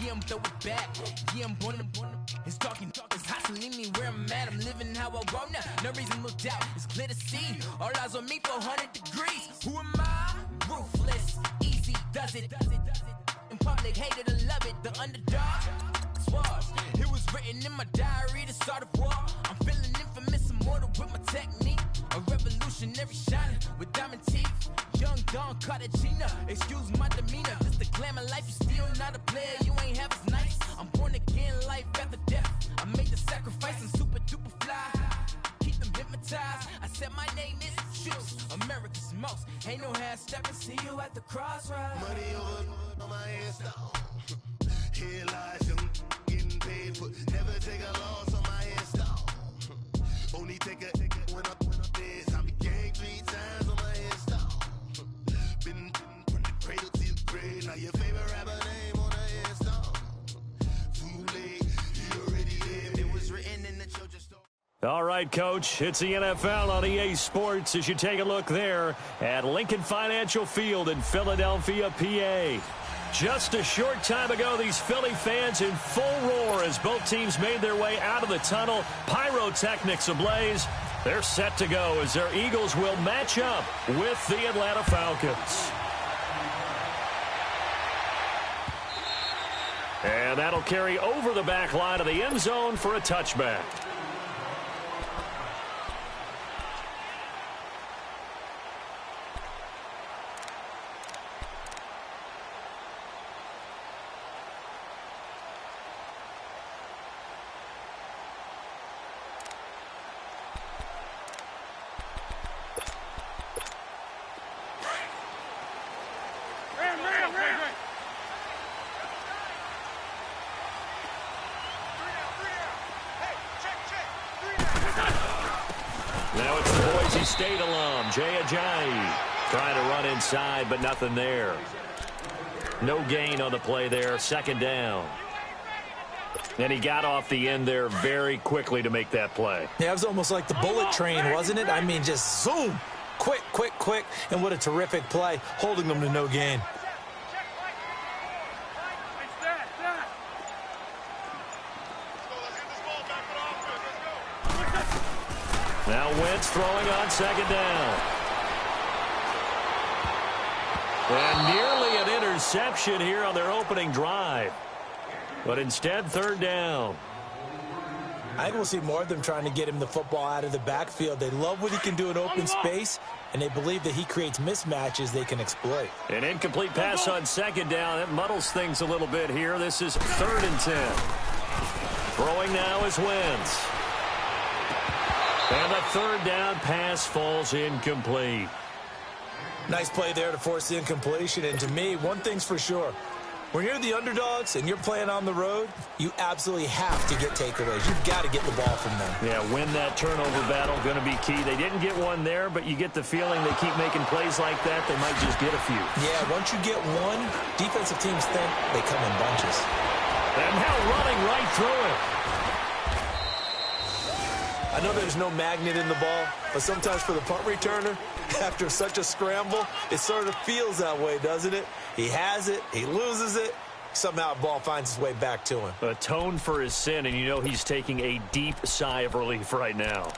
Yeah, I'm throw it back. Yeah, I'm born to. It's talking, it's hustling me where I'm at. I'm living how I want now. No reason to doubt. It's clear to see. All eyes on me, 400 degrees. Who am I? Ruthless, easy, does it. In public, hated and love it. The underdog. Swars. It was written in my diary to start a war. I'm feeling infamous, immortal with my technique. A revolutionary shining with diamond teeth. Young Don Cartagena, excuse my demeanor. Just the glamour life, you still not a player. You ain't half as nice. I'm born again, life after death. I made the sacrifice and super duper fly. Keep them hypnotized. I said my name is Juice, America's most. Ain't no half stepping. See you at the crossroads. Money over on my headstone. Here lies young, getting paid for. Never take a loss on my headstone. Only take a when I did. I be gang 3 times on my headstone. Been from the cradle to the grave. Now your favorite rapper name on the headstone. Too late, you already lived. It was written in the children's story. All right, Coach, it's the NFL on EA Sports as you take a look there at Lincoln Financial Field in Philadelphia, PA. Just a short time ago, these Philly fans in full roar as both teams made their way out of the tunnel. Pyrotechnics ablaze. They're set to go as their Eagles will match up with the Atlanta Falcons. And that'll carry over the back line of the end zone for a touchback. Now it's the Boise State alum, Jay Ajayi, trying to run inside, but nothing there. No gain on the play there, second down. And he got off the end there very quickly to make that play. Yeah, it was almost like the bullet train, wasn't it? I mean, just zoom, quick, quick, quick, and what a terrific play, holding them to no gain. Now Wentz throwing on second down. And nearly an interception here on their opening drive. But instead, third down. I think we'll see more of them trying to get him the football out of the backfield. They love what he can do in open space, and they believe that he creates mismatches they can exploit. An incomplete pass on second down. It muddles things a little bit here. This is 3rd and 10. Throwing now is Wentz. And the third down pass falls incomplete. Nice play there to force the incompletion. And to me, one thing's for sure. When you're the underdogs and you're playing on the road, you absolutely have to get takeaways. You've got to get the ball from them. Yeah, win that turnover battle, going to be key. They didn't get one there, but you get the feeling they keep making plays like that, they might just get a few. Yeah, once you get one, defensive teams think they come in bunches. And now running right through it. I know there's no magnet in the ball, but sometimes for the punt returner, after such a scramble, it sort of feels that way, doesn't it? He has it, he loses it, somehow the ball finds its way back to him. Atone for his sin, and you know he's taking a deep sigh of relief right now.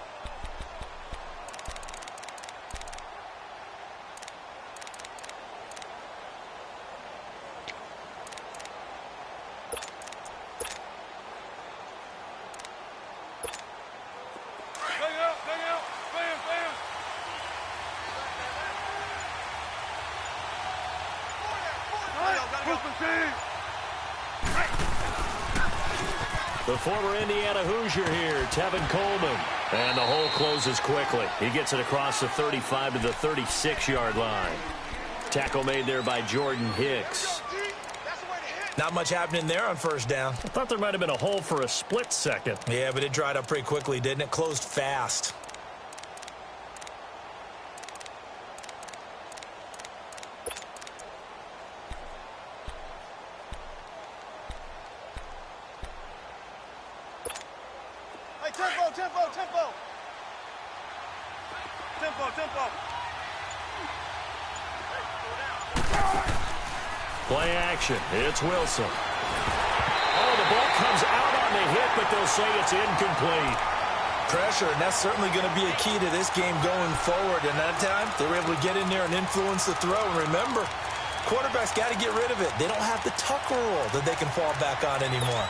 The former Indiana Hoosier here, Tevin Coleman. And the hole closes quickly. He gets it across the 35 to the 36-yard line. Tackle made there by Jordan Hicks. Not much happening there on first down. I thought there might have been a hole for a split second. Yeah, but it dried up pretty quickly, didn't it? Closed fast. Play action. It's Wilson. comes out on the hit, but they'll say it's incomplete. Pressure, and that's certainly going to be a key to this game going forward. And that time, they were able to get in there and influence the throw. And remember, quarterbacks got to get rid of it. They don't have the Tucker rule that they can fall back on anymore.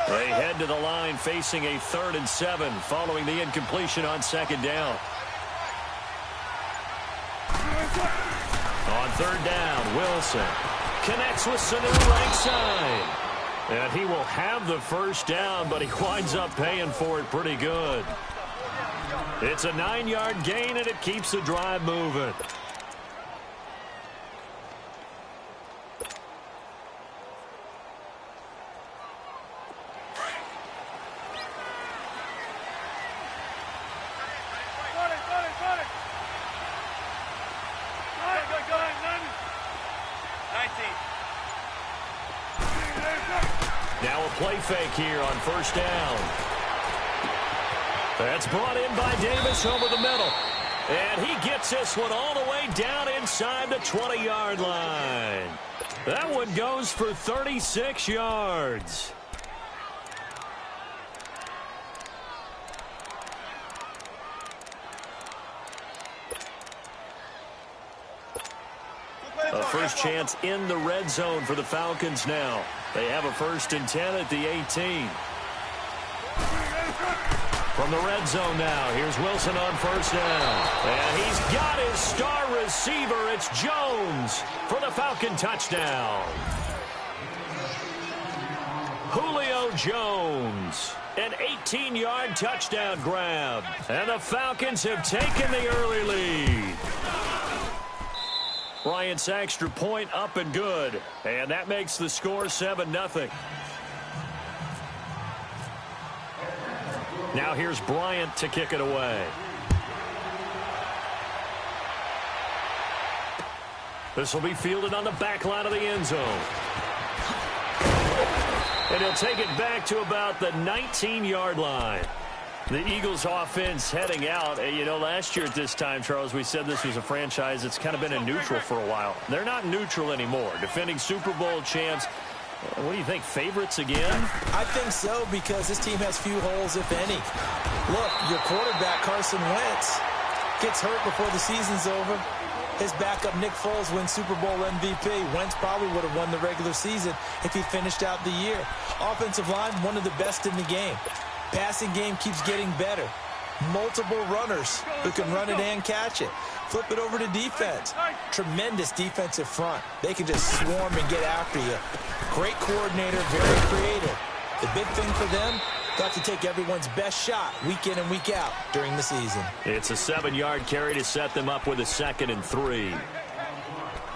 They head to the line facing a 3rd and 7 following the incompletion on 2nd down. On 3rd down, Wilson connects with Sanu right side. And he will have the 1st down, but he winds up paying for it pretty good. It's a 9-yard gain, and it keeps the drive moving. Now a play fake here on 1st down. That's brought in by Davis over the middle. And he gets this one all the way down inside the 20-yard line. That one goes for 36 yards. A first chance in the red zone for the Falcons now. They have a 1st and 10 at the 18. From the red zone now, here's Wilson on 1st down. And he's got his star receiver. It's Jones for the Falcon touchdown. Julio Jones, an 18-yard touchdown grab. And the Falcons have taken the early lead. Bryant's extra point up and good. And that makes the score 7-0. Now here's Bryant to kick it away. This will be fielded on the back line of the end zone. And he'll take it back to about the 19-yard line. The Eagles offense heading out. You know, last year at this time, Charles, we said this was a franchise that's kind of been in neutral for a while. They're not neutral anymore. Defending Super Bowl champs. What do you think, favorites again? I think so, because this team has few holes, if any. Look, your quarterback, Carson Wentz, gets hurt before the season's over. His backup, Nick Foles, wins Super Bowl MVP. Wentz probably would have won the regular season if he finished out the year. Offensive line, one of the best in the game. Passing game keeps getting better. Multiple runners who can run it and catch it. Flip it over to defense. Tremendous defensive front. They can just swarm and get after you. Great coordinator, very creative. The big thing for them, got to take everyone's best shot week in and week out during the season. It's a 7-yard carry to set them up with a 2nd and 3.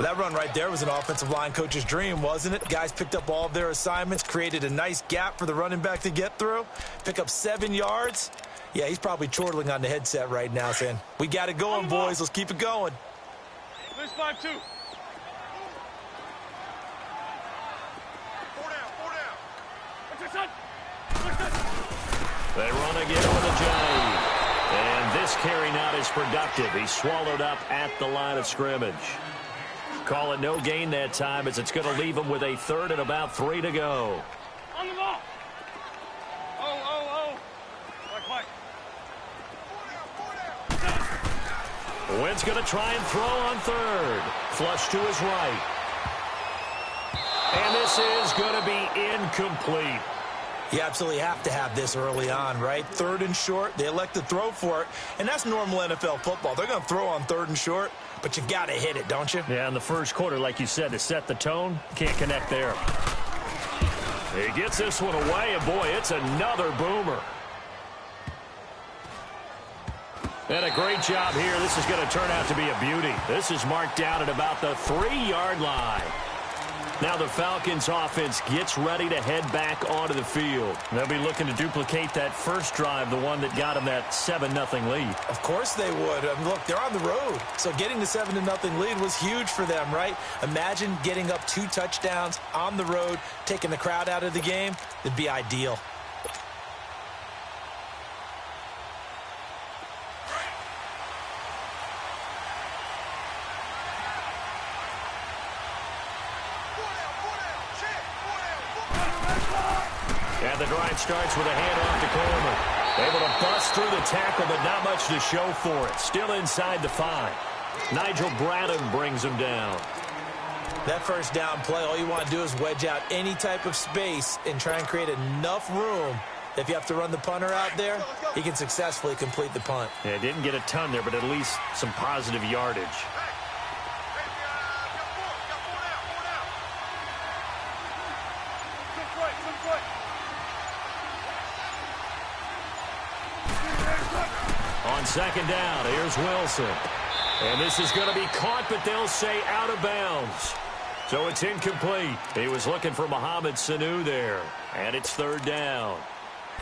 That run right there was an offensive line coach's dream, wasn't it? Guys picked up all of their assignments, created a nice gap for the running back to get through, pick up 7 yards. Yeah, he's probably chortling on the headset right now saying, we got it going, boys. Let's keep it going. This 5-2. 4 down. What's your son? They run again with a jive. And this carry not as productive. He's swallowed up at the line of scrimmage. Call it no gain that time, as it's going to leave him with a 3rd and about 3 to go. On the ball. Oh. Like. Wentz going to try and throw on 3rd. Flush to his right. And this is going to be incomplete. You absolutely have to have this early on, right? 3rd and short, they elect to throw for it, and that's normal NFL football. They're going to throw on 3rd and short, but you've got to hit it, don't you? Yeah, in the first quarter, like you said, to set the tone, can't connect there. He gets this one away, and boy, it's another boomer. And a great job here. This is going to turn out to be a beauty. This is marked down at about the 3-yard line. Now the Falcons offense gets ready to head back onto the field. They'll be looking to duplicate that first drive, the one that got them that 7-0 lead. Of course they would. Look, they're on the road. So getting the 7-0 lead was huge for them, right? Imagine getting up 2 touchdowns on the road, taking the crowd out of the game. It'd be ideal. And the drive starts with a handoff to Coleman. Able to bust through the tackle, but not much to show for it. Still inside the 5. Nigel Bradham brings him down. That first down play, all you want to do is wedge out any type of space and try and create enough room. If you have to run the punter out there, he can successfully complete the punt. Yeah, didn't get a ton there, but at least some positive yardage. On second down, here's Wilson. And this is going to be caught, but they'll say out of bounds. So it's incomplete. He was looking for Mohamed Sanu there. And it's third down.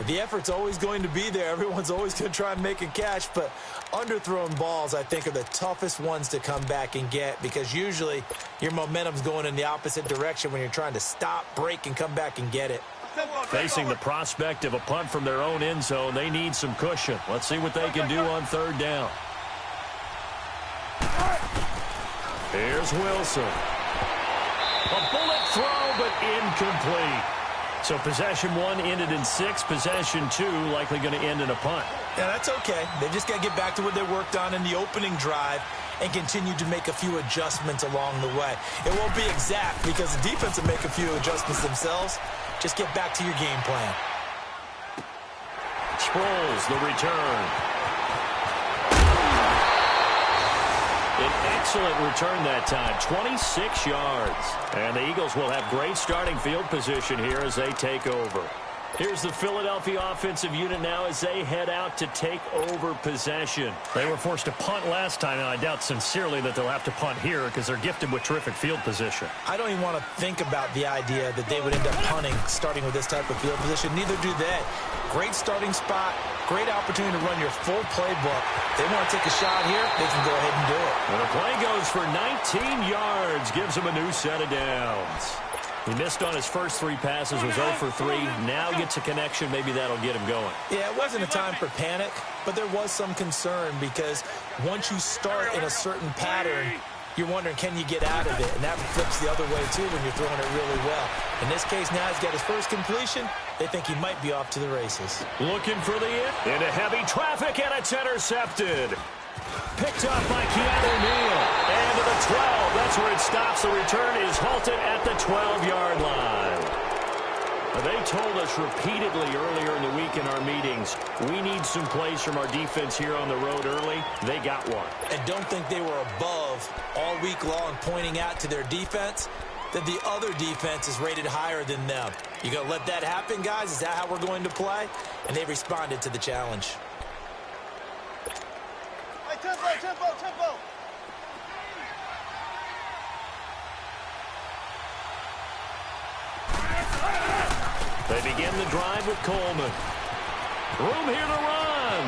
The effort's always going to be there. Everyone's always going to try and make a catch, but underthrown balls, I think, are the toughest ones to come back and get because usually your momentum's going in the opposite direction when you're trying to stop, break, and come back and get it. Facing the prospect of a punt from their own end zone, they need some cushion. Let's see what they can do on third down. Here's Wilson. A bullet throw, but incomplete. So possession 1 ended in 6. Possession 2 likely going to end in a punt. Yeah, that's okay. They just got to get back to what they worked on in the opening drive and continue to make a few adjustments along the way. It won't be exact because the defense will make a few adjustments themselves. Just get back to your game plan. Sproles, the return. An excellent return that time, 26 yards. And the Eagles will have great starting field position here as they take over. Here's the Philadelphia offensive unit now as they head out to take over possession. They were forced to punt last time, and I doubt sincerely that they'll have to punt here because they're gifted with terrific field position. I don't even want to think about the idea that they would end up punting starting with this type of field position. Neither do they. Great starting spot, great opportunity to run your full playbook. They want to take a shot here, they can go ahead and do it. And the play goes for 19 yards, gives them a new set of downs. He missed on his first 3 passes, was 0 for 3. Now gets a connection. Maybe that'll get him going. Yeah, it wasn't a time for panic, but there was some concern because once you start in a certain pattern, you're wondering, can you get out of it? And that flips the other way, too, when you're throwing it really well. In this case, now he's got his first completion. They think he might be off to the races. Looking for the into heavy traffic, and it's intercepted. Picked up by Keanu Neal. And to the 12. That's where it stops. The return is halted at the 12-yard line. They told us repeatedly earlier in the week in our meetings, we need some plays from our defense here on the road early. They got one. And don't think they were above all week long pointing out to their defense that the other defense is rated higher than them. You going to let that happen, guys? Is that how we're going to play? And they responded to the challenge. Tempo. They begin the drive with Coleman. Room here to run.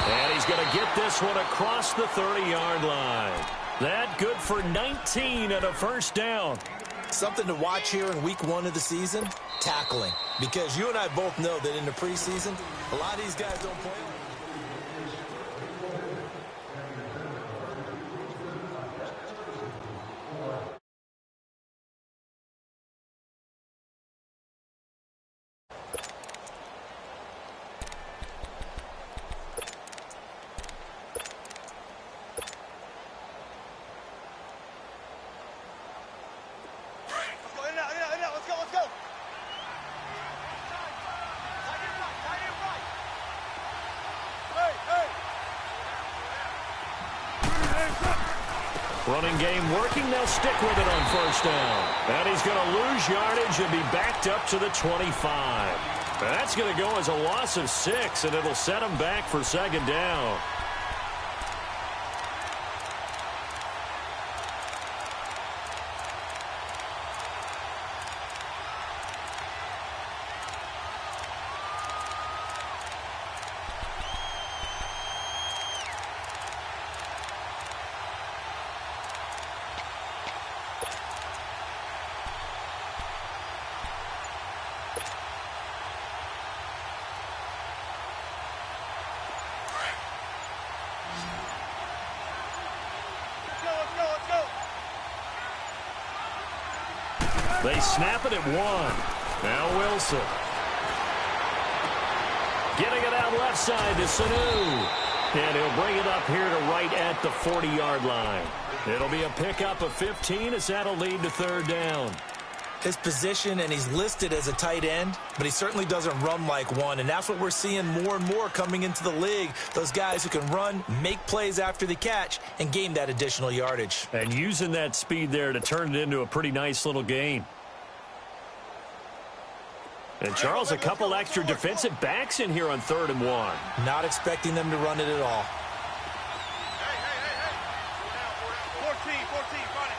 And he's going to get this one across the 30-yard line. That good for 19 and a first down. Something to watch here in week 1 of the season, tackling. Because you and I both know that in the preseason, a lot of these guys don't play. Running game working. They'll stick with it on first down. And he's going to lose yardage and be backed up to the 25. That's going to go as a loss of 6, and it'll set him back for second down. They snap it at 1. Now Wilson. Getting it out left side to Sanu. And he'll bring it up here to right at the 40-yard line. It'll be a pickup of 15 as that'll lead to third down. His position, and he's listed as a tight end, but he certainly doesn't run like one, and that's what we're seeing more and more coming into the league. Those guys who can run, make plays after the catch, and gain that additional yardage. And using that speed there to turn it into a pretty nice little gain. And Charles, a couple extra defensive backs in here on 3rd and 1. Not expecting them to run it at all. Hey. 14, run it.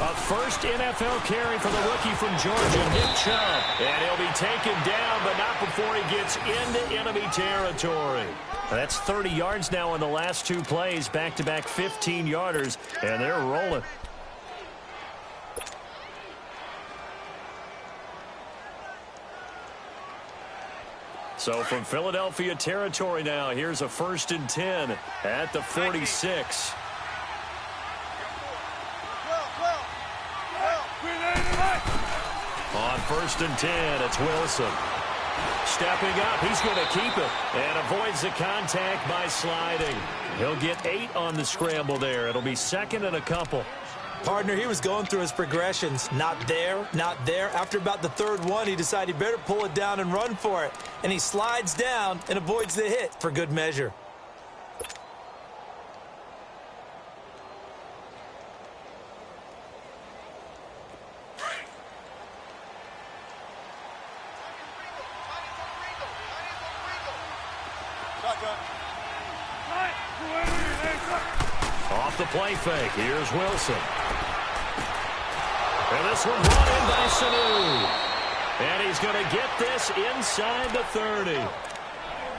A first NFL carry for the rookie from Georgia, Nick Chubb. And he'll be taken down, but not before he gets into enemy territory. That's 30 yards now in the last 2 plays, back-to-back 15-yarders, and they're rolling. So from Philadelphia territory now, here's a 1st and 10 at the 46. On 1st and 10, it's Wilson. Stepping up, he's going to keep it and avoids the contact by sliding. He'll get 8 on the scramble there. It'll be 2nd and a couple. Partner, he was going through his progressions. Not there, not there. After about the 3rd one, he decided he better pull it down and run for it. And he slides down and avoids the hit for good measure. Off the play fake, here's Wilson. And this one brought in by Sanu. And he's going to get this inside the 30.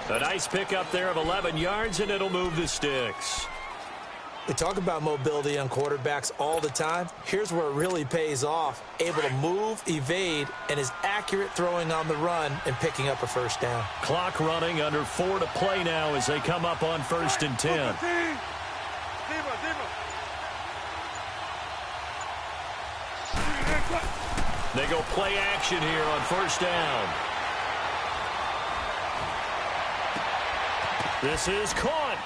A nice pickup there of 11 yards, and it'll move the sticks. We talk about mobility on quarterbacks all the time. Here's where it really pays off. Able to move, evade, and is accurate throwing on the run and picking up a 1st down. Clock running, under 4 to play now as they come up on 1st and 10. They go play action here on 1st down. This is caught.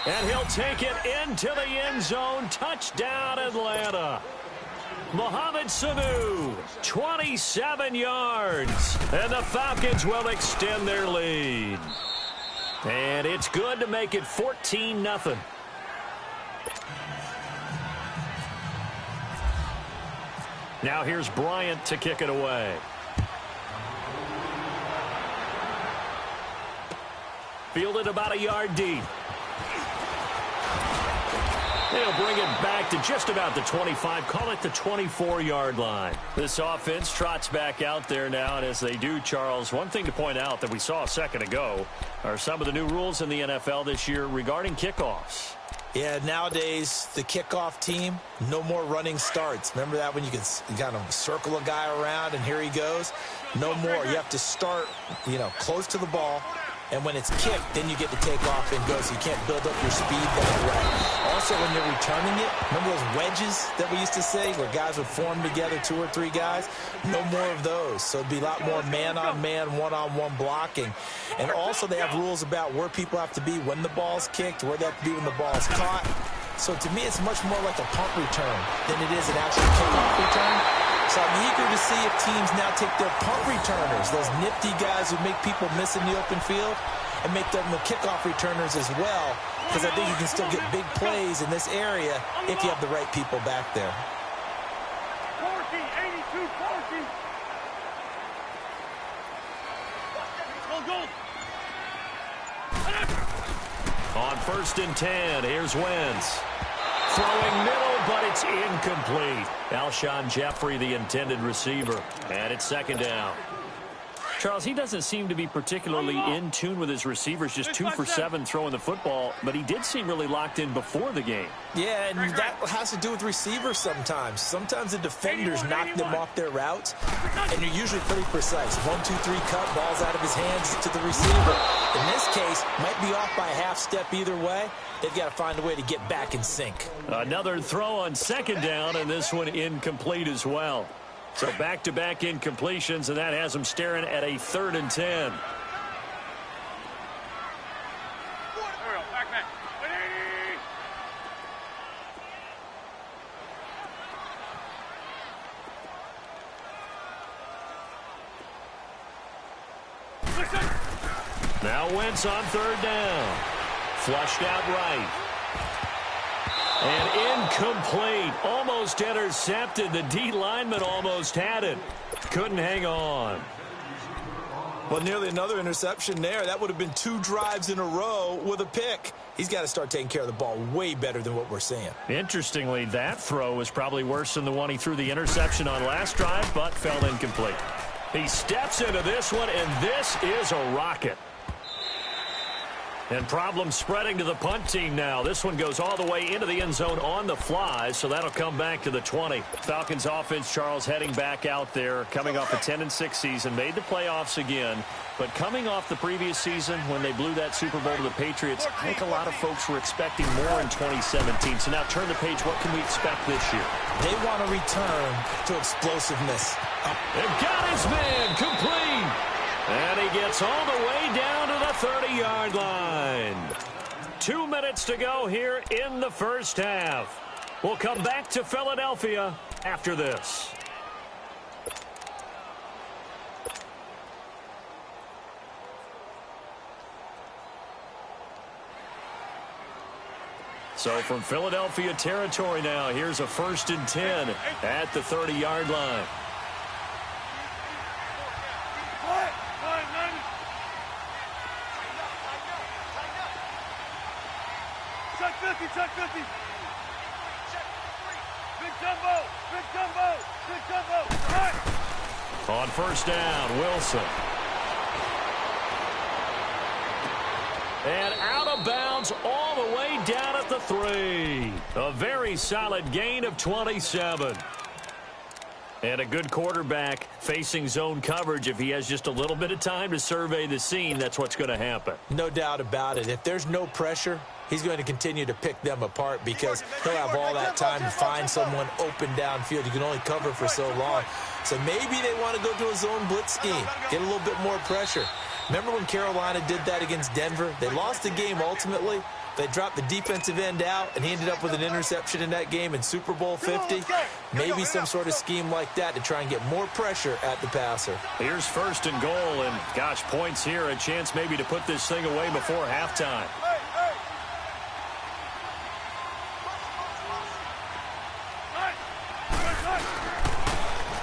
And he'll take it into the end zone. Touchdown, Atlanta. Mohamed Sanu, 27 yards. And the Falcons will extend their lead. And it's good to make it 14-0. Now here's Bryant to kick it away. Fielded about a yard deep. They'll bring it back to just about the 25, call it the 24-yard line. This offense trots back out there now, and as they do, Charles, one thing to point out that we saw a second ago are some of the new rules in the NFL this year regarding kickoffs. Yeah, nowadays, the kickoff team, no more running starts. Remember that when you kind of circle a guy around and here he goes? No more. You have to start, close to the ball. And when it's kicked, then you get to take off and go, so you can't build up your speed that way. Also, when you're returning it, remember those wedges that we used to say where guys would form together, 2 or 3 guys? No more of those. So it'd be a lot more man-on-man, one-on-one blocking. And also, they have rules about where people have to be when the ball's kicked, where they have to be when the ball's caught. So to me, it's much more like a punt return than it is an actual kickoff return. So I'm eager to see if teams now take their punt returners, those nifty guys who make people miss in the open field, and make them the kickoff returners as well, because I think you can still get big plays in this area if you have the right people back there. 40, 82, 40. Go. On 1st and 10, here's Wentz. Throwing middle, but it's incomplete. Alshon Jeffrey, the intended receiver. And it's 2nd down. Charles, he doesn't seem to be particularly in tune with his receivers, just 2 for 7 throwing the football, but he did seem really locked in before the game. Yeah, and that has to do with receivers sometimes. Sometimes the defenders knock them off their routes, and they're usually pretty precise. 1, 2, 3 cut, balls out of his hands to the receiver. In this case, might be off by a half step either way. They've got to find a way to get back in sync. Another throw on 2nd down, and this one incomplete as well. So back-to-back incompletions, and that has them staring at a 3rd and 10. Now Wentz on 3rd down. Flushed out right. And incomplete. Almost intercepted. The D lineman almost had it. Couldn't hang on. Well, nearly another interception there. That would have been 2 drives in a row with a pick. He's got to start taking care of the ball way better than what we're seeing. Interestingly, that throw was probably worse than the one he threw the interception on last drive, but fell incomplete. He steps into this one, and this is a rocket. And problems spreading to the punt team now. This one goes all the way into the end zone on the fly, so that'll come back to the 20. Falcons offense, Charles, heading back out there, coming off a 10-6 season, made the playoffs again. But coming off the previous season when they blew that Super Bowl to the Patriots, I think a lot of folks were expecting more in 2017. So now turn the page. What can we expect this year? They want to return to explosiveness. They've got his man complete. And he gets all the way down to the 30-yard line. 2 minutes to go here in the first half. We'll come back to Philadelphia after this. So from Philadelphia territory now, here's a 1st and 10 at the 30-yard line. Check 50. Big jumbo. Right. On 1st down, Wilson. And out of bounds all the way down at the 3. A very solid gain of 27. And a good quarterback facing zone coverage. If he has just a little bit of time to survey the scene, that's what's going to happen. No doubt about it. If there's no pressure, he's going to continue to pick them apart because he'll have all that time to find someone open downfield. You can only cover for so long. So maybe they want to go to a zone blitz scheme, get a little bit more pressure. Remember when Carolina did that against Denver? They lost the game ultimately. They dropped the defensive end out, and he ended up with an interception in that game in Super Bowl 50. Maybe some sort of scheme like that to try and get more pressure at the passer. Here's 1st and goal, and gosh, points here, a chance maybe to put this thing away before halftime.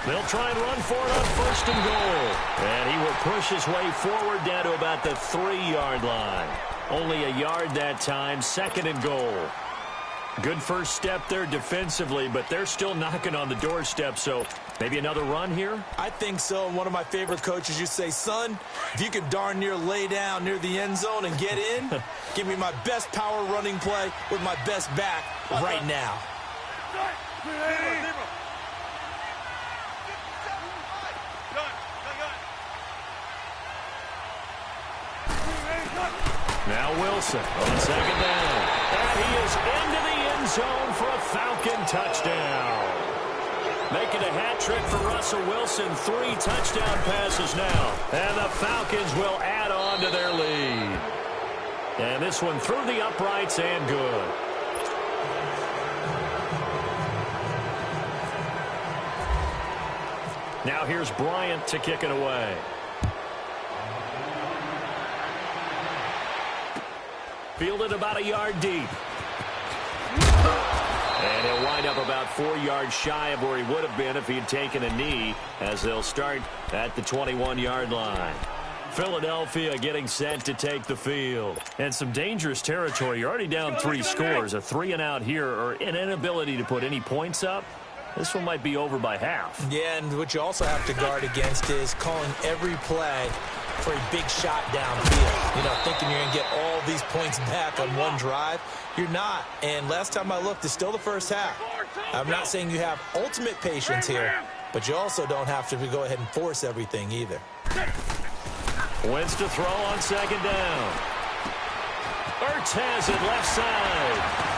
They'll try and run for it on 1st and goal. And he will push his way forward down to about the 3-yard line. Only a yard that time, 2nd and goal. Good first step there defensively, but they're still knocking on the doorstep, so maybe another run here? I think so. One of my favorite coaches used to say, son, if you could darn near lay down near the end zone and get in, give me my best power running play with my best back right now. Now Wilson on 2nd down. And he is into the end zone for a Falcon touchdown. Making a hat trick for Russell Wilson. 3 touchdown passes now. And the Falcons will add on to their lead. And this one through the uprights and good. Now here's Bryant to kick it away. Fielded about a yard deep. And he'll wind up about 4 yards shy of where he would have been if he had taken a knee, as they'll start at the 21-yard line. Philadelphia getting set to take the field. And some dangerous territory. You're already down 3 scores. A 3-and-out here, or an inability to put any points up. This one might be over by half. Yeah, and what you also have to guard against is calling every play for a big shot downfield. You know, thinking you're going to get all these points back on one drive. You're not. And last time I looked, it's still the first half. I'm not saying you have ultimate patience here, but you also don't have to go ahead and force everything either. Wins to throw on second down. Ertz has it left side.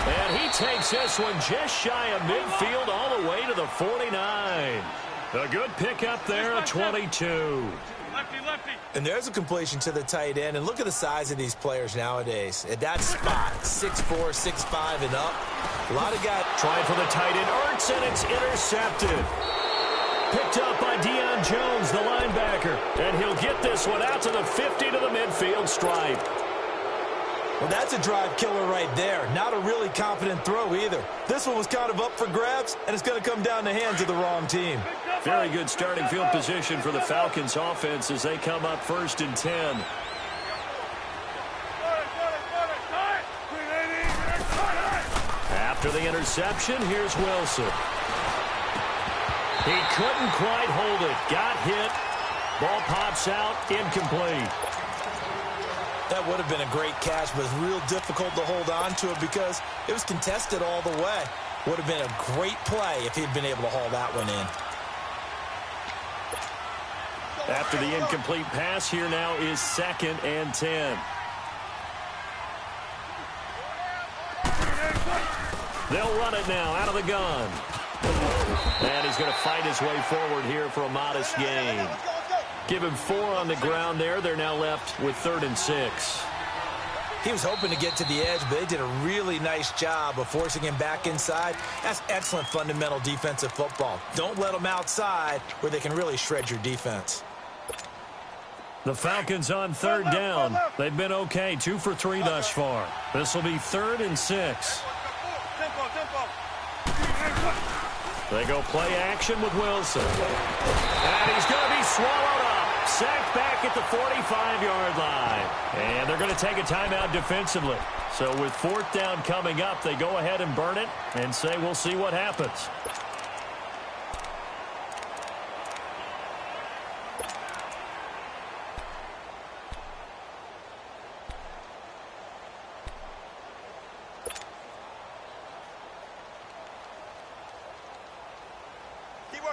And he takes this one just shy of midfield all the way to the 49. A good pickup there at 22. Lefty. And there's a completion to the tight end. And look at the size of these players nowadays. At that spot, 6'4", 6'5", and up. A lot of guys trying for the tight end. Ertz, and it's intercepted. Picked up by Deion Jones, the linebacker. And he'll get this one out to the 50 to the midfield stripe. Well, that's a drive killer right there. Not a really confident throw either. This one was kind of up for grabs, and it's going to come down the hands of the wrong team. Very good starting field position for the Falcons offense as they come up 1st and 10. After the interception, here's Wilson. He couldn't quite hold it. Got hit. Ball pops out. Incomplete. That would have been a great catch, but it's real difficult to hold on to it because it was contested all the way. Would have been a great play if he'd been able to haul that one in. After the incomplete pass, here now is 2nd and 10. They'll run it now out of the gun. And he's going to fight his way forward here for a modest gain. Give him 4 on the ground there. They're now left with 3rd and 6. He was hoping to get to the edge, but they did a really nice job of forcing him back inside. That's excellent fundamental defensive football. Don't let them outside where they can really shred your defense. The Falcons on 3rd down. They've been okay, 2 for 3 thus far. This will be 3rd and 6. They go play action with Wilson. And he's going to be swallowed up. Sacked back at the 45-yard line. And they're going to take a timeout defensively. So with 4th down coming up, they go ahead and burn it and say we'll see what happens.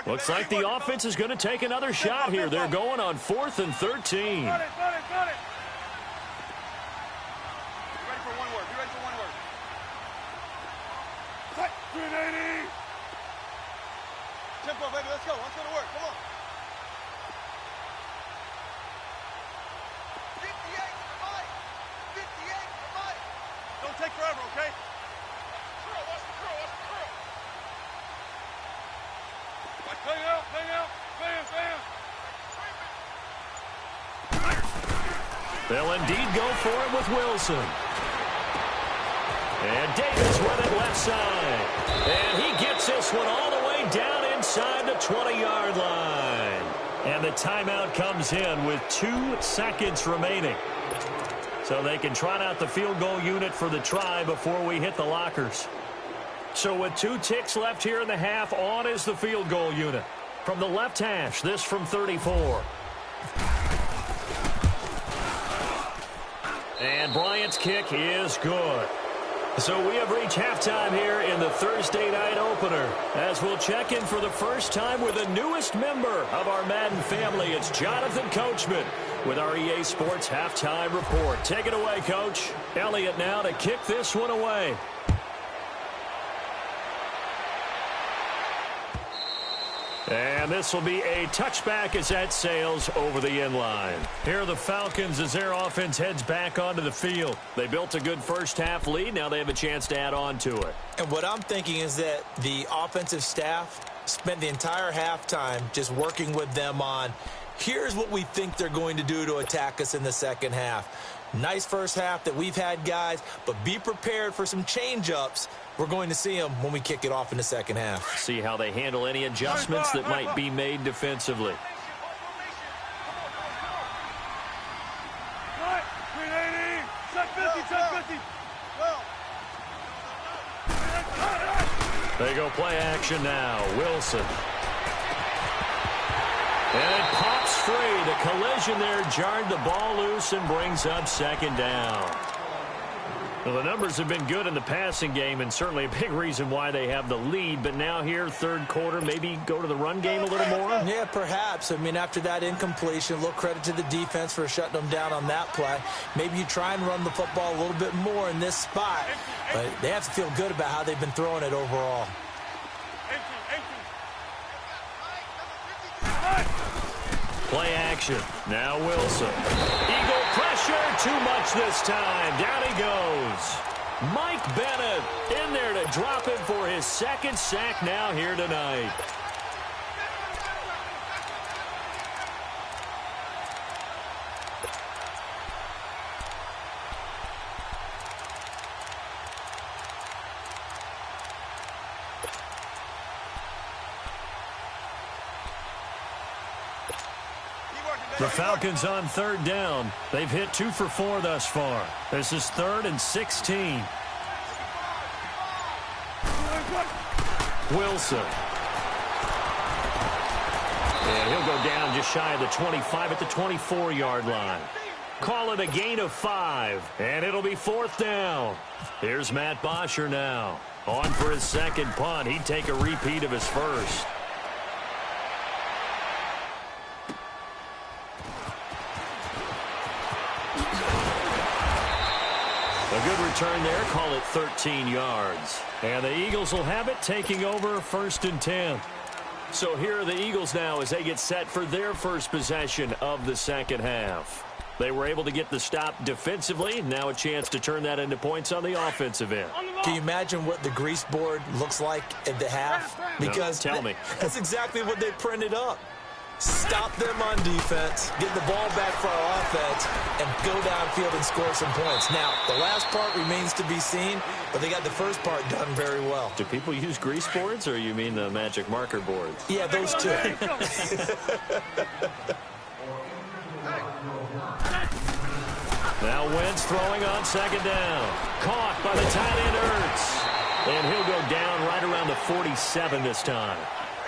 Looks like the offense is going to take another shot here. They're going on 4th and 13. Got it. Be ready for one word. Tight. 380. Tempo, baby. Let's go to work. Come on. 58 for Mike. Don't take forever, okay? Watch the curl. Hang out. Bam. They'll indeed go for it with Wilson. And Davis with it left side. And he gets this one all the way down inside the 20-yard line. And the timeout comes in with 2 seconds remaining. So they can trot out the field goal unit for the try before we hit the lockers. So with 2 ticks left here in the half, on is the field goal unit. From the left hash, this from 34. And Bryant's kick is good. So we have reached halftime here in the Thursday night opener. As we'll check in for the first time with the newest member of our Madden family. It's Jonathan Coachman with our EA Sports Halftime Report. Take it away, Coach. Elliott now to kick this one away. And this will be a touchback as that sails over the end line. Here are the Falcons as their offense heads back onto the field. They built a good first half lead. Now they have a chance to add on to it. And what I'm thinking is that the offensive staff spent the entire halftime just working with them on, here's what we think they're going to do to attack us in the second half. Nice first half that we've had, guys, but be prepared for some change-ups. We're going to see them when we kick it off in the second half. See how they handle any adjustments that might be made defensively. 380. Check 50. They go play action now. Wilson. And it pops free. The collision there jarred the ball loose and brings up second down. Well, the numbers have been good in the passing game and certainly a big reason why they have the lead. But now here, third quarter, maybe go to the run game a little more? Yeah, perhaps. I mean, after that incompletion, a little credit to the defense for shutting them down on that play. Maybe you try and run the football a little bit more in this spot. But they have to feel good about how they've been throwing it overall. Play action. Now Wilson. Eagle pressure. Too much this time. Down he goes. Mike Bennett in there to drop him for his second sack now here tonight. The Falcons on third down. They've hit 2 for 4 thus far. This is 3rd and 16. Wilson. And he'll go down just shy of the 25 at the 24-yard line. Call it a gain of 5, and it'll be 4th down. Here's Matt Bosher now. On for his second punt. He'd take a repeat of his first. A good return there, call it 13 yards. And the Eagles will have it, taking over 1st and 10. So here are the Eagles now as they get set for their first possession of the second half. They were able to get the stop defensively. Now a chance to turn that into points on the offensive end. Can you imagine what the grease board looks like at the half? Because no, tell me. That's exactly what they printed up. Stop them on defense, get the ball back for our offense, and go downfield and score some points. Now, the last part remains to be seen, but they got the first part done very well. Do people use grease boards, or you mean the magic marker boards? Yeah, those two. Now Wentz throwing on second down. Caught by the tight end Ertz. And he'll go down right around the 47 this time.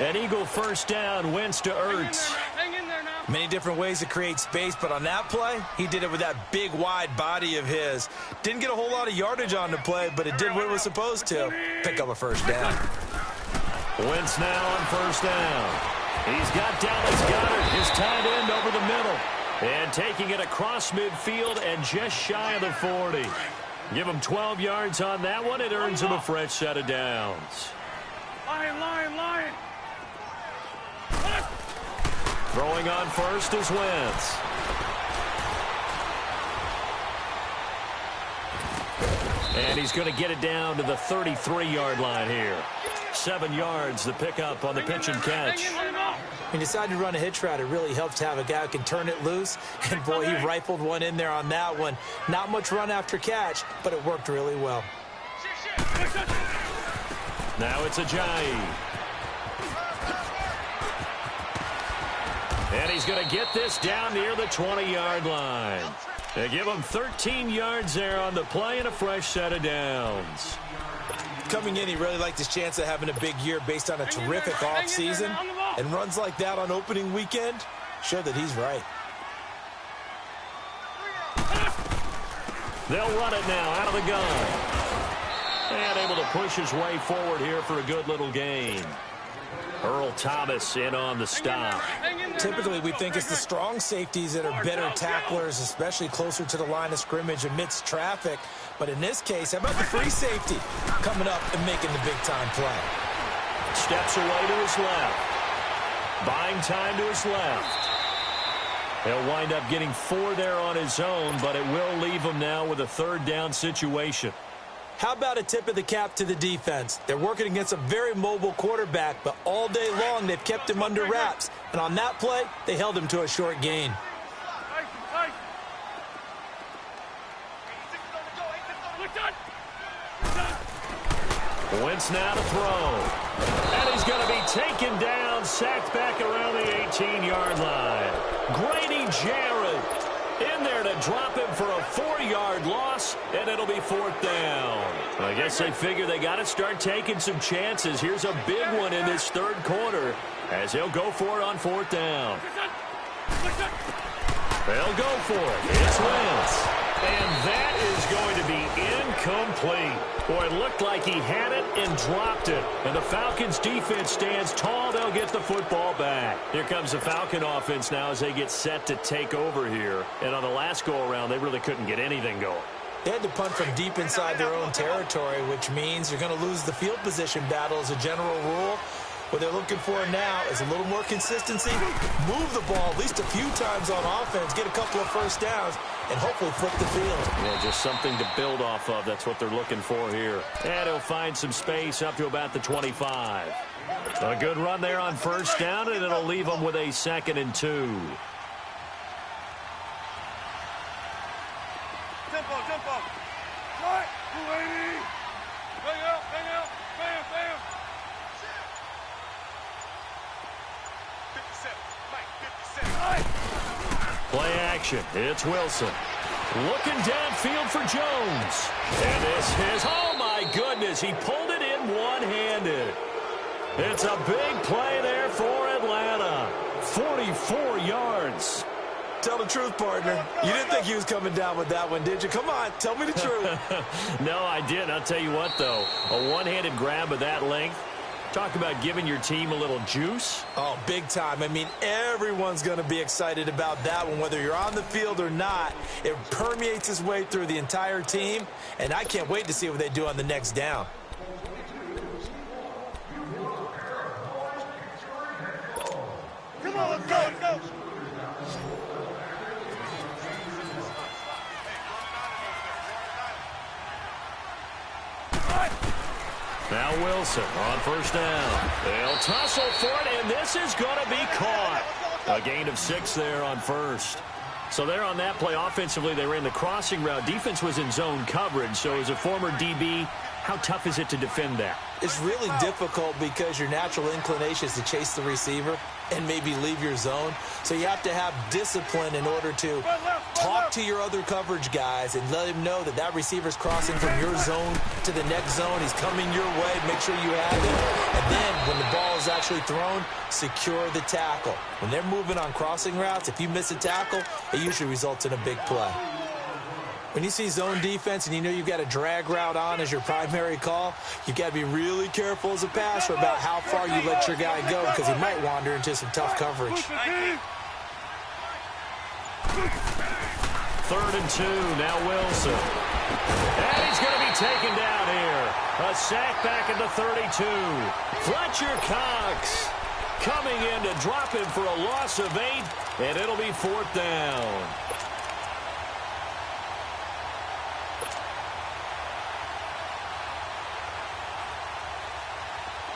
An Eagle first down, Wentz to Ertz. Many different ways to create space, but on that play, he did it with that big, wide body of his. Didn't get a whole lot of yardage on the play, but it did what it was supposed to. Pick up a first down. Wentz now on first down. He's got Dallas Goedert, his tight end, over the middle. And taking it across midfield and just shy of the 40. Give him 12 yards on that one. It earns him a fresh set of downs. Line. Throwing on first is Wentz. And he's going to get it down to the 33-yard line here. 7 yards, the pickup on the pitch and catch. He decided to run a hitch route. It really helps to have a guy who can turn it loose. And, boy, he rifled one in there on that one. Not much run after catch, but it worked really well. Now it's Ajayi. And he's going to get this down near the 20-yard line. They give him 13 yards there on the play and a fresh set of downs. Coming in, he really liked his chance of having a big year based on a terrific offseason. And runs like that on opening weekend show that he's right. They'll run it now out of the gun. And able to push his way forward here for a good little gain. Earl Thomas in on the stop. Typically, we think it's the strong safeties that are better tacklers, especially closer to the line of scrimmage amidst traffic. But in this case, how about the free safety coming up and making the big-time play? Steps away to his left. Buying time to his left. He'll wind up getting 4 there on his own, but it will leave him now with a third down situation. How about a tip of the cap to the defense? They're working against a very mobile quarterback, but all day long they've kept him under wraps. And on that play, they held him to a short gain. Wentz now to throw. And he's going to be taken down, sacked back around the 18-yard line. Grady Jarrett in there to to drop him for a 4-yard loss, and it'll be 4th down. I guess they figure they got to start taking some chances. Here's a big one in this third quarter as he'll go for it on 4th down. They'll go for it. It's Wentz. And that is going to be incomplete. Boy, it looked like he had it and dropped it. And the Falcons defense stands tall. They'll get the football back. Here comes the Falcon offense now as they get set to take over here. And on the last go-around, they really couldn't get anything going. They had to punt from deep inside their own territory, which means you're going to lose the field position battle as a general rule. What they're looking for now is a little more consistency, move the ball at least a few times on offense, get a couple of first downs, and hopefully flip the field. Yeah, just something to build off of. That's what they're looking for here. And he'll find some space up to about the 25. A good run there on 1st down, and it'll leave them with a 2nd and 2. Tempo, tempo. Right, 280. Hang out, bam, bam. 57, Mike, 57. Play action. It's Wilson. Looking downfield for Jones. And this is, oh my goodness, he pulled it in one-handed. It's a big play there for Atlanta. 44 yards. Tell the truth, partner. You didn't think he was coming down with that one, did you? Come on, tell me the truth. No, I didn't. I'll tell you what, though. A one-handed grab of that length. Talk about giving your team a little juice. Oh, big time. I mean, everyone's going to be excited about that one, whether you're on the field or not. It permeates its way through the entire team, and I can't wait to see what they do on the next down. Come on, let's go, let's go. Now Wilson on 1st down. They'll tussle for it, and this is going to be caught. A gain of 6 there on 1st. So there on that play, offensively, they ran the crossing route. Defense was in zone coverage, so as a former DB, how tough is it to defend that? It's really difficult because your natural inclination is to chase the receiver and maybe leave your zone. So you have to have discipline in order to talk to your other coverage guys and let him know that that receiver's crossing from your zone to the next zone. He's coming your way. Make sure you have it. And then when the ball is actually thrown, secure the tackle. When they're moving on crossing routes, if you miss a tackle, it usually results in a big play. When you see zone defense and you know you've got a drag route on as your primary call, you've got to be really careful as a passer about how far you let your guy go because he might wander into some tough coverage. 3rd and 2, now Wilson. And he's going to be taken down here. A sack back at the 32. Fletcher Cox coming in to drop him for a loss of 8, and it'll be 4th down.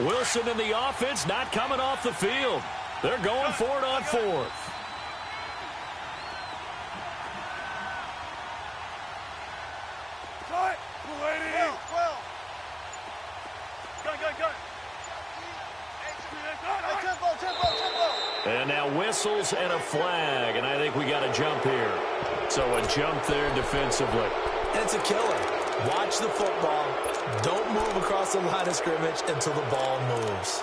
Wilson and the offense not coming off the field. They're going for it on 4th. And now whistles and a flag, and I think we got a jump here. So a jump there defensively. And it's a killer. Watch the football. Don't move across the line of scrimmage until the ball moves.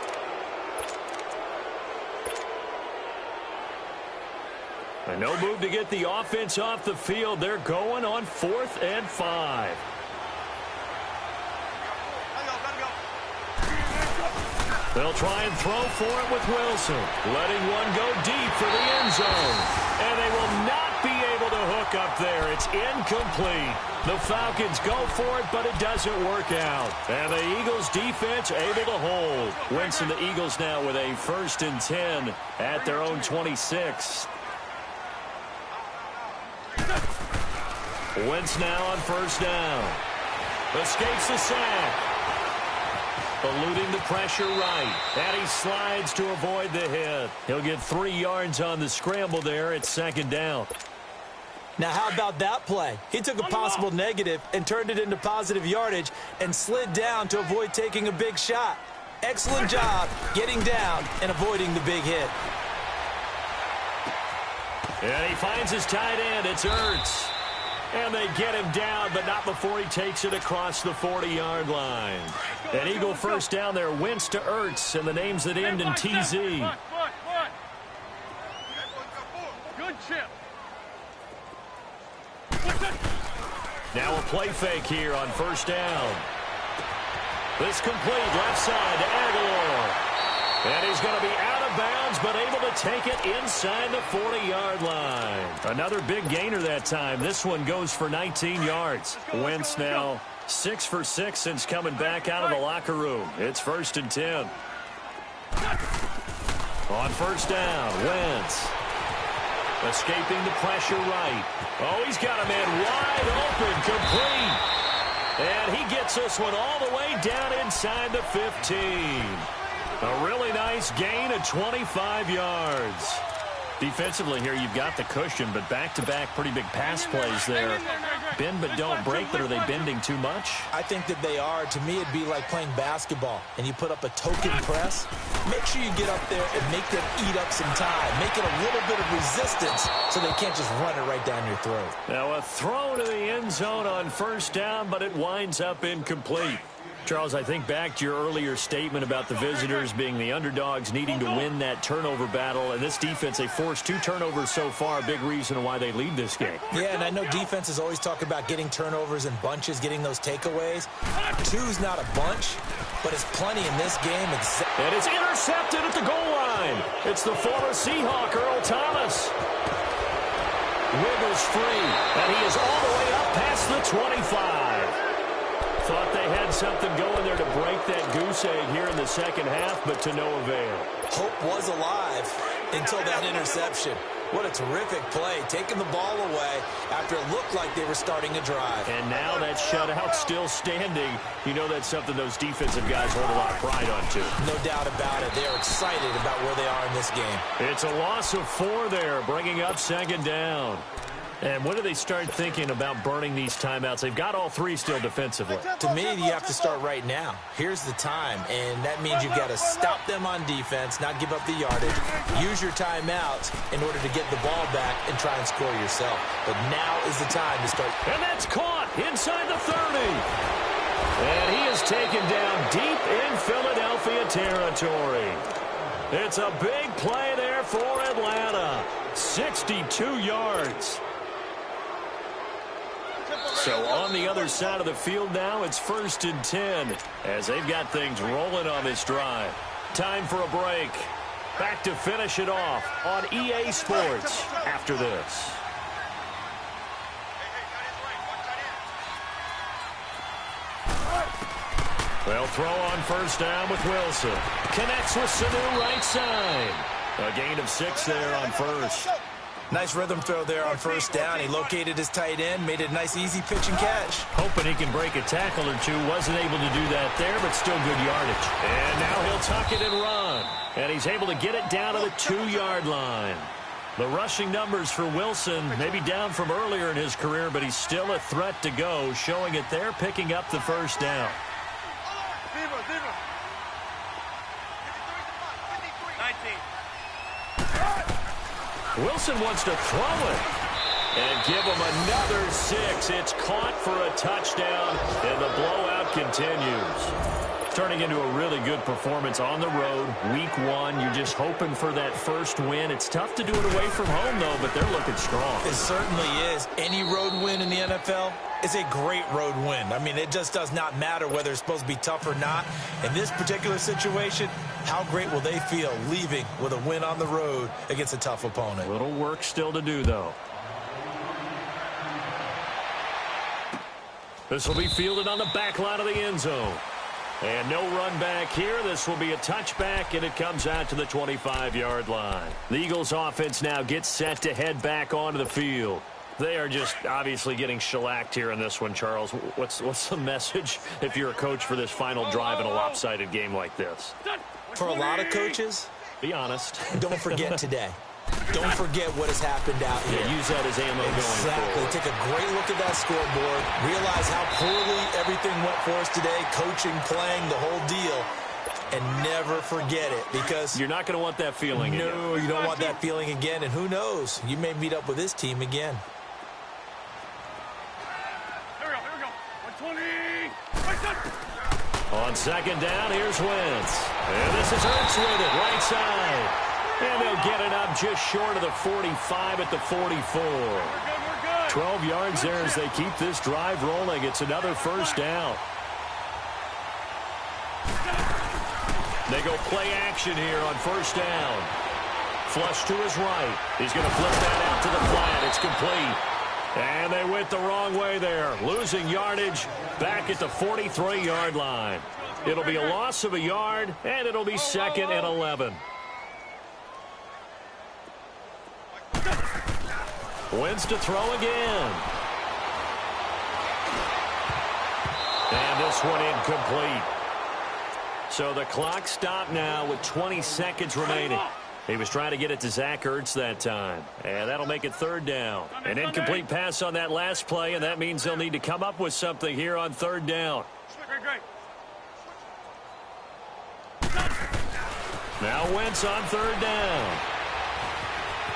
And no move to get the offense off the field. They're going on 4th and 5. They'll try and throw for it with Wilson. Letting one go deep for the end zone. And they will not be able to hook up there. It's incomplete. The Falcons go for it, but it doesn't work out. And the Eagles defense able to hold. Wentz and the Eagles now with a 1st and 10 at their own 26. Wentz now on 1st down. Escapes the sack. Eluding the pressure right. And he slides to avoid the hit. He'll get 3 yards on the scramble there at 2nd down. Now, how about that play? He took a possible negative and turned it into positive yardage and slid down to avoid taking a big shot. Excellent job getting down and avoiding the big hit. And he finds his tight end. It's Ertz. And they get him down, but not before he takes it across the 40-yard line. An Eagle first down there. Wentz to Ertz, and the names that end in TZ. Good chip. Now a play fake here on first down. This complete left side to Aguilar. And he's going to be out of bounds, but able to take it inside the 40-yard line. Another big gainer that time. This one goes for 19 yards. Wentz now 6 for 6 since coming back out of the locker room. It's 1st and 10. On first down, Wentz. Escaping the pressure right. Oh, he's got a man wide open, complete. And he gets this one all the way down inside the 15. A really nice gain of 25 yards. Defensively here, you've got the cushion, but back-to-back pretty big pass plays there. Bend but don't break, but are they bending too much? I think that they are. To me, it'd be like playing basketball, and you put up a token press. Make sure you get up there and make them eat up some time. Make it a little bit of resistance so they can't just run it right down your throat. Now a throw to the end zone on first down, but it winds up incomplete. Charles, I think back to your earlier statement about the visitors being the underdogs needing to win that turnover battle. And this defense, they forced 2 turnovers so far, a big reason why they lead this game. Yeah, and I know defenses always talk about getting turnovers in bunches, getting those takeaways. 2's not a bunch, but it's plenty in this game. And it's intercepted at the goal line. It's the former Seahawk, Earl Thomas. Wiggles free, and he is all the way up past the 25. Thought they had something going there to break that goose egg here in the second half, but to no avail. Hope was alive until that interception. What a terrific play, taking the ball away after it looked like they were starting a drive. And now that shutout still standing. You know that's something those defensive guys hold a lot of pride on, too. No doubt about it. They're excited about where they are in this game. It's a loss of 4 there, bringing up second down. And when do they start thinking about burning these timeouts? They've got all 3 still defensively. To me, you have to start right now. Here's the time, and that means you've got to stop them on defense, not give up the yardage. Use your timeouts in order to get the ball back and try and score yourself. But now is the time to start. And that's caught inside the 30. And he is taken down deep in Philadelphia territory. It's a big play there for Atlanta. 62 yards. So on the other side of the field now, it's 1st and 10 as they've got things rolling on this drive. Time for a break. Back to finish it off on EA Sports after this. They'll throw on first down with Wilson. Connects with Sanu right side. A gain of 6 there on first. Nice rhythm throw there on first down. He located his tight end, made it a nice, easy pitch and catch. Hoping he can break a tackle or 2. Wasn't able to do that there, but still good yardage. And now he'll tuck it and run. And he's able to get it down to the 2-yard line. The rushing numbers for Wilson maybe down from earlier in his career, but he's still a threat to go, showing it there, picking up the first down. 19. Wilson wants to throw it and give him another 6. It's caught for a touchdown, and the blowout continues. Turning into a really good performance on the road. Week 1, you're just hoping for that first win. It's tough to do it away from home, though, but they're looking strong. It certainly is. Any road win in the NFL is a great road win. I mean, it just does not matter whether it's supposed to be tough or not. In this particular situation, how great will they feel leaving with a win on the road against a tough opponent? A little work still to do, though. This will be fielded on the back line of the end zone. And no run back here. This will be a touchback, and it comes out to the 25-yard line. The Eagles offense now gets set to head back onto the field. They are just obviously getting shellacked here in this one, Charles. What's the message if you're a coach for this final drive in a lopsided game like this? For a lot of coaches, be honest. Don't forget today. Don't forget what has happened out here. Yeah, use that as ammo going forward. Take a great look at that scoreboard. Realize how poorly everything went for us today. Coaching, playing, the whole deal. and never forget it, because you're not going to want that feeling again. No, you don't want that feeling again, and who knows, you may meet up with this team again. Here we go. 120. On second down, here's Wentz. And this is Hurts with it, right side. And they'll get it up just short of the 45 at the 44. 12 yards there as they keep this drive rolling. It's another first down. They go play action here on first down. Flush to his right. He's going to flip that out to the flat. It's complete. And they went the wrong way there. Losing yardage back at the 43-yard line. It'll be a loss of a yard, and it'll be second and 11. Wentz to throw again. And this one incomplete. So the clock stopped now with 20 seconds remaining. He was trying to get it to Zach Ertz that time. And that'll make it third down. An incomplete pass on that last play, and that means they'll need to come up with something here on third down. Now Wentz on third down.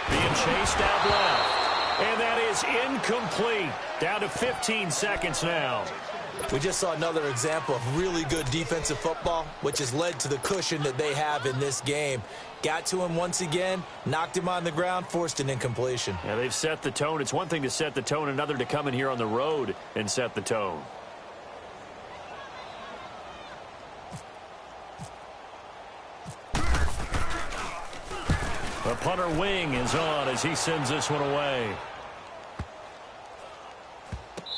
Being chased out left. And that is incomplete. Down to 15 seconds now. We just saw another example of really good defensive football, which has led to the cushion that they have in this game. Got to him once again, knocked him on the ground, forced an incompletion. Yeah, they've set the tone. It's one thing to set the tone, another to come in here on the road and set the tone. The punter wing is on as he sends this one away.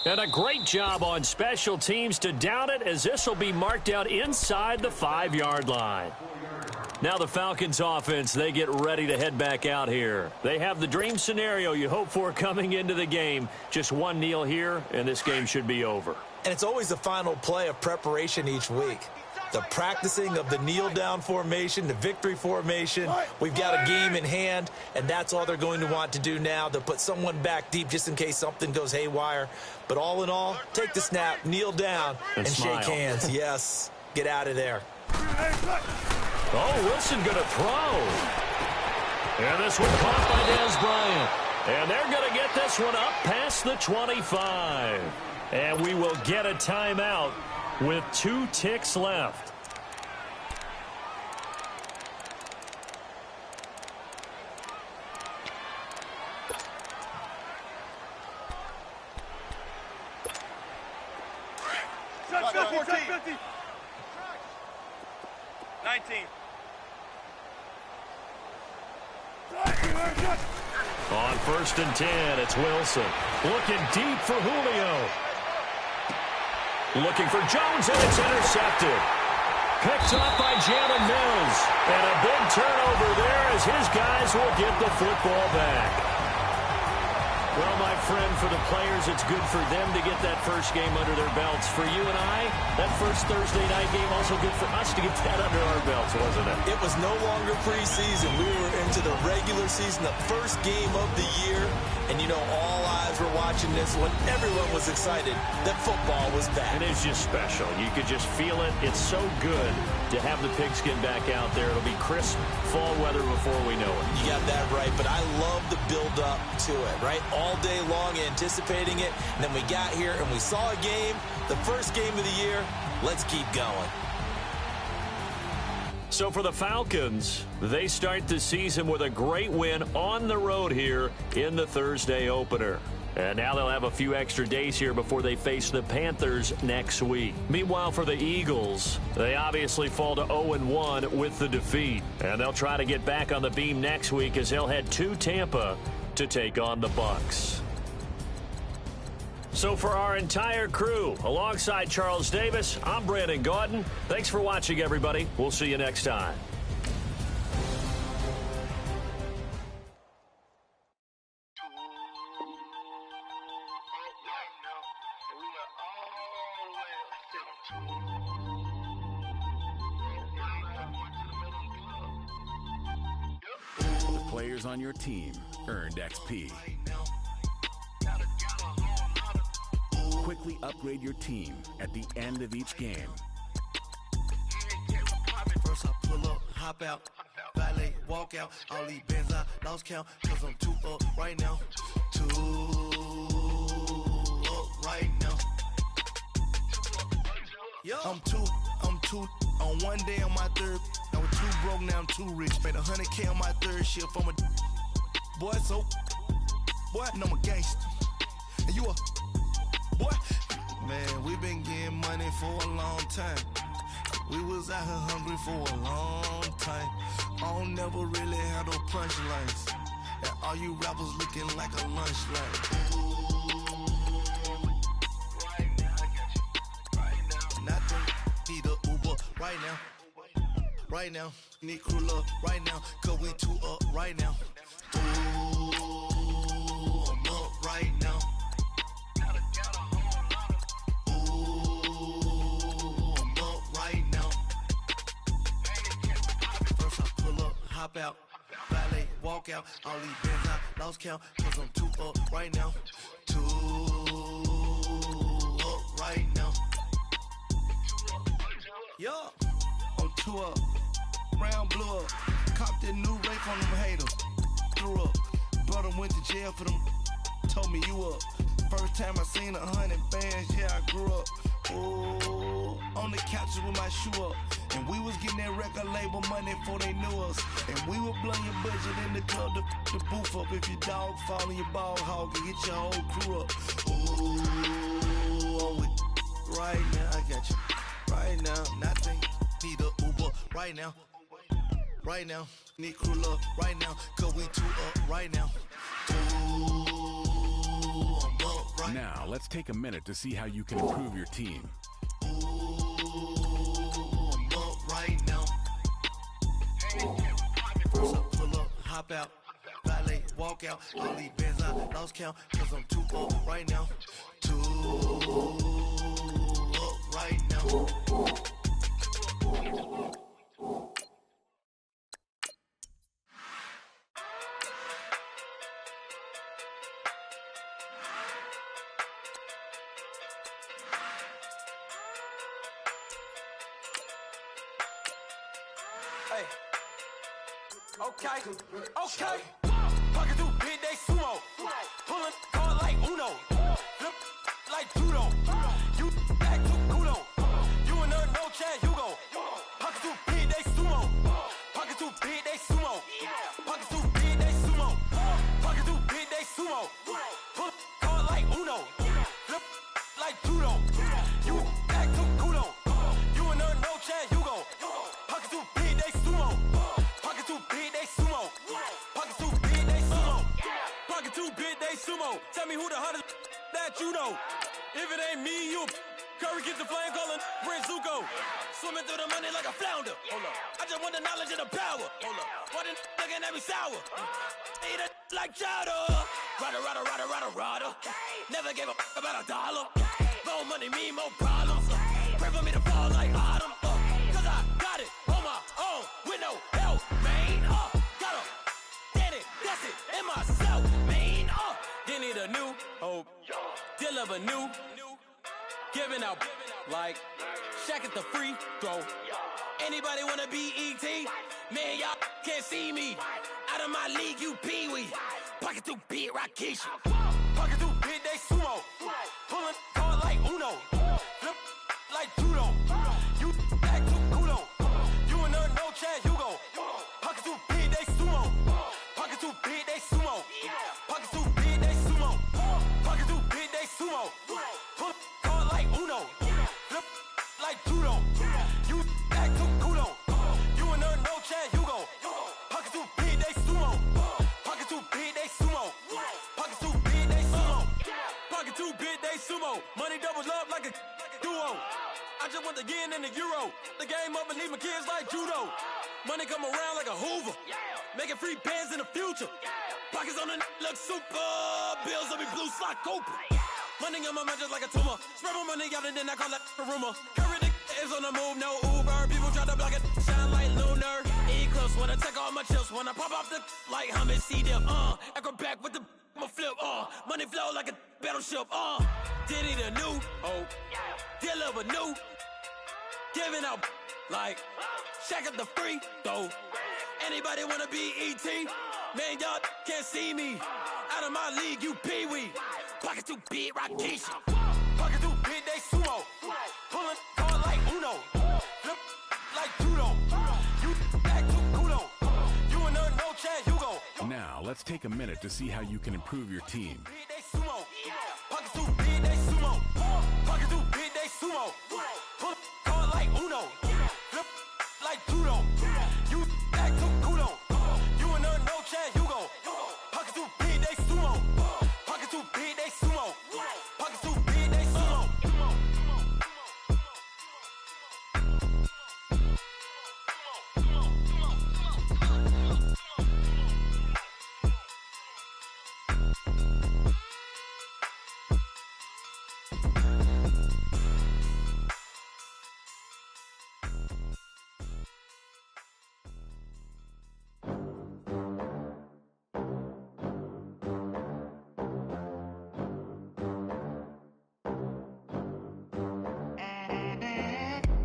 And a great job on special teams to down it, as this will be marked out inside the 5-yard line. Now the Falcons offense, they get ready to head back out here. They have the dream scenario you hope for coming into the game. Just one kneel here, and this game should be over. And it's always the final play of preparation each week. The practicing of the kneel-down formation, the victory formation. We've got a game in hand, and that's all they're going to want to do now. They'll put someone back deep just in case something goes haywire. But all in all, take the snap, kneel down, and shake hands. Yes, get out of there. Oh, Wilson going to throw. And this one caught by Dez Bryant. And they're going to get this one up past the 25. And we will get a timeout with 2 ticks left. Shot 50. 19. On first and 10, it's Wilson. Looking deep for Julio. Looking for Jones, and it's intercepted. Picked up by Jalen Mills. And a big turnover there as his guys will get the football back. Well, my friend, for the players, it's good for them to get that first game under their belts. For you and I, that first Thursday night game, also good for us to get that under our belts, wasn't it? It was no longer preseason. We were into the regular season, the first game of the year. And, you know, all eyes were watching this when everyone was excited that football was back. It is just special. You could just feel it. It's so good to have the pigskin back out there. It'll be crisp fall weather before we know it. You got that right, but I love the build-up to it, right? All day long anticipating it, and then we got here and we saw a game, the first game of the year. Let's keep going. So for the Falcons, they start the season with a great win on the road here in the Thursday opener. And now they'll have a few extra days here before they face the Panthers next week. Meanwhile, for the Eagles, they obviously fall to 0-1 with the defeat. And they'll try to get back on the beam next week as they'll head to Tampa to take on the Bucs. So for our entire crew, alongside Charles Davis, I'm Brandon Gaudin. Thanks for watching, everybody. We'll see you next time. The players on your team earned XP. Quickly upgrade your team at the end of each game. First I pull up, hop out, valet, walk out. All these bands I lost count, cause I'm too up right now. Too up right now. Yo. I'm too on one day on my third. I was too broke, now I'm too rich. Made 100K on my third shift. I'm a boy, so boy, and I'm a gangster. And you a boy. Man, we been getting money for a long time. We was out here hungry for a long time. I don't never really have no punchlines. And all you rappers looking like a lunch line. Need a Uber right now, right now. Need crew love right now, cause we too up right now. Ooh, I'm up right now. Ooh, I'm up right now. First I pull up, hop out, valet, walk out. All these bands I lost count, cause I'm too up right now. Too up right now. Yo, I'm too up, round blew up, copped that new rape on them haters, threw up, brother went to jail for them, told me you up, first time I seen 100 bands, yeah I grew up, ooh, on the couches with my shoe up, and we was getting that record label money before they knew us, and we were blowing your budget in the club to booth up, if your dog fall in your ball hog and get your whole crew up, ooh, I'm with right now, I got you. Right now, nothing. Need a Uber right now. Right now, need crew love right now. Cause we too up right now. Ooh, I'm up right now. Now, let's take a minute to see how you can improve your team. Ooh, I'm up right now. First I pull up, hop out, valet, walk out. All these bands I lost count. Cause I'm too up right now. Too up right now. Hey. Okay. Pocket through big day sumo. Pulling card like Uno. Flip like judo. You back to Kudo. You and her no chance, you go. Pocket through big day sumo. Pocket through big day sumo. Pocket through big day sumo. Pocket through big day sumo. Pull card like Uno. Flip like judo. You back to Kudo. You and her no chance, you go. Pocket through big day sumo. Pocket through big day sumo. Pocket through big day sumo. Pocket through big day sumo. Tell me who the hottest that you know. If it ain't me, you Curry gets the flame calling Prince Zuko. Swimming through the money like a flounder. Hold up. I just want the knowledge and the power. Hold up. Why the looking at me sour? Eat it like chowder. Rada. Never gave a about $1. More money, me, more problems. Pray for me to fall like autumn. Cause I got it on my own with no help, man. Gotta get it, that's it, in myself, man. You need a new hope, deliver new, giving out like Shaq at the free throw. Anybody wanna be ET? Man, y'all can't see me. Out of my league, you pee-wee. Pocket through beat Rakisha. Pocket through big day sumo. Pulling card like Uno. Flip like judo. You back to Kudo. You and her no chance, you go. Pocket through big day sumo. Pocket through big day sumo. Pocket through big day sumo. Pocket through big day sumo. Pull card like Uno. Flip like judo. You back to Kudo. You and her no chance, you go. Pocket through big day sumo. Pocket through big day sumo. Pocket through big day sumo. Pocket through big day sumo. Money doubles up like a duo. I just want the yen and the euro. The game up and leave my kids like judo. Money come around like a Hoover. Making free bands in the future. Pockets on the look super. Bills on me blue slot Cooper. Money on my mind just like a tumor. Spread my money out and then I call that a rumor. Curry the is on the move, no Uber. People try to block it, shine like lunar. Eclipse when I take all my chips. When I pop off the like hummus, see them. Acrobat with the I'ma flip. Money flow like a battleship. Diddy the new hope. Deliver new. giving out like check up the free throw. Anybody wanna be ET? Man, y'all can't see me. Out of my league, you pee-wee. Pocket too big, Rakisha. Pocket too big, they sumo. Pulling card like Uno. Flip like judo. You back to kudo. You and her, no chance, you go. Now, let's take a minute to see how you can improve your team. They sumo. Pocket too big, they sumo. Pocket too big, they sumo. Pull card like Uno. Flip like judo. You back to kudo. You and her, no chance, you go. Pocket too big, they sumo. Pocket too big, they sumo. Pocket too big, they sumo.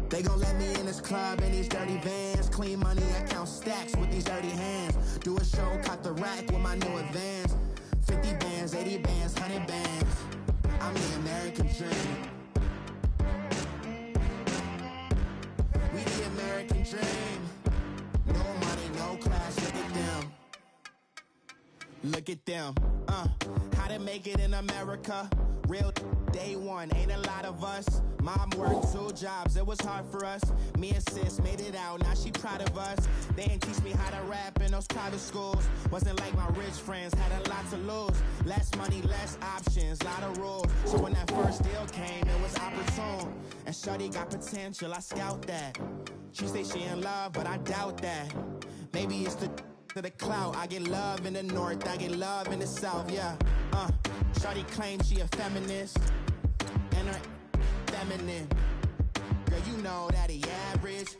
They gon' let me in this club in these dirty vans. Clean money, I count stacks with these dirty hands. Do a show, caught the rack with my new advance. 50 bands, 80 bands, 100 bands. I'm the American dream. We the American dream. No money, no class, look at them. Look at them, how to make it in America. Real day one, ain't a lot of us. Mom worked 2 jobs, it was hard for us. Me and sis made it out, now she proud of us. They ain't teach me how to rap in those private schools. Wasn't like my rich friends, had a lot to lose. Less money, less options, lot of rules. So when that first deal came, it was opportune. And shorty got potential, I scout that. She say she in love, but I doubt that. Maybe it's to the clout. I get love in the north, I get love in the south, yeah. Shorty claims she a feminist, and her feminine. Girl, you know that he average.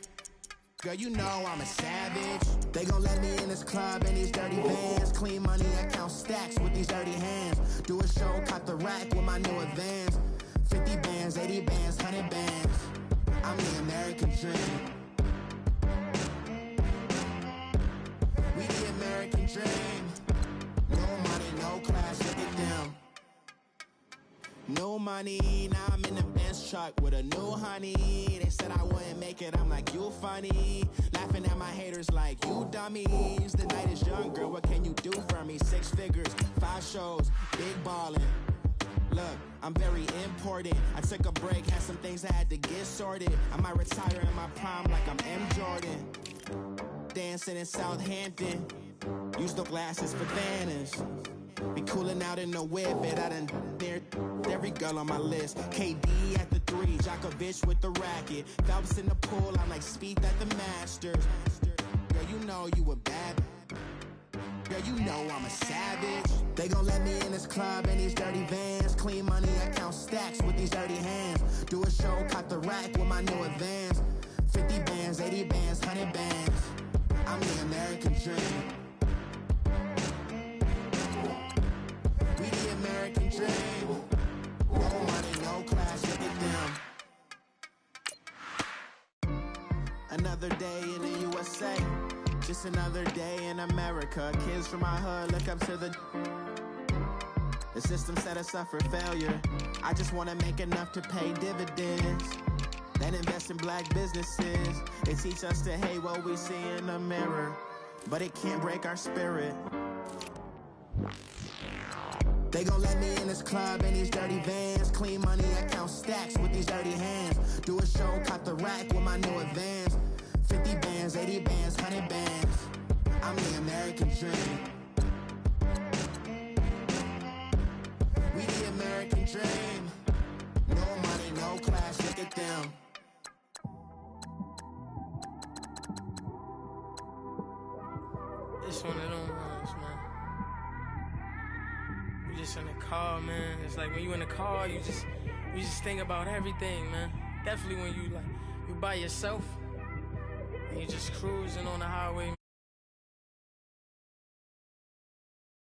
Girl, you know I'm a savage. They gon' let me in this club in these dirty vans. Clean money, I count stacks with these dirty hands. Do a show, caught the rack with my new advance. 50 bands, 80 bands, 100 bands. I'm the American dream. We the American dream. No money, no class, look at them. No money, now I'm in the Benz truck with a new honey. They said I wouldn't make it, I'm like, you funny. Laughing at my haters like, you dummies. The night is young, girl, what can you do for me? 6 figures, 5 shows, big ballin'. Look, I'm very important. I took a break, had some things I had to get sorted. I might retire in my prime like I'm M. Jordan. Dancing in Southampton. Use the glasses for banners. Be cooling out in the whip, but I done dared every girl on my list. KD at the 3, Djokovic with the racket. Phelps in the pool, I'm like Speed at the Masters. Girl, you know you a bad. Girl, you know I'm a savage. They gon' let me in this club in these dirty vans. Clean money, I count stacks with these dirty hands. Do a show, caught the rack with my new advance. 50 bands, 80 bands, 100 bands. I'm the American dream. We the American dream. No money, no class, look at them. Another day in the USA. Just another day in America. Kids from my hood look up to the system set us up for failure. I just wanna make enough to pay dividends. Then invest in black businesses. They teach us to hate what we see in the mirror, but it can't break our spirit. They gon' let me in this club in these dirty vans. Clean money, I count stacks with these dirty hands. Do a show, caught the rack with my new advance. 50 bands, 80 bands, 100 bands. I'm the American dream. We the American dream. No money, no class, look at them. It's one of them ones, man. You just in the car, man. It's like when you in the car, you just think about everything, man. Definitely when you by yourself and you just cruising on the highway,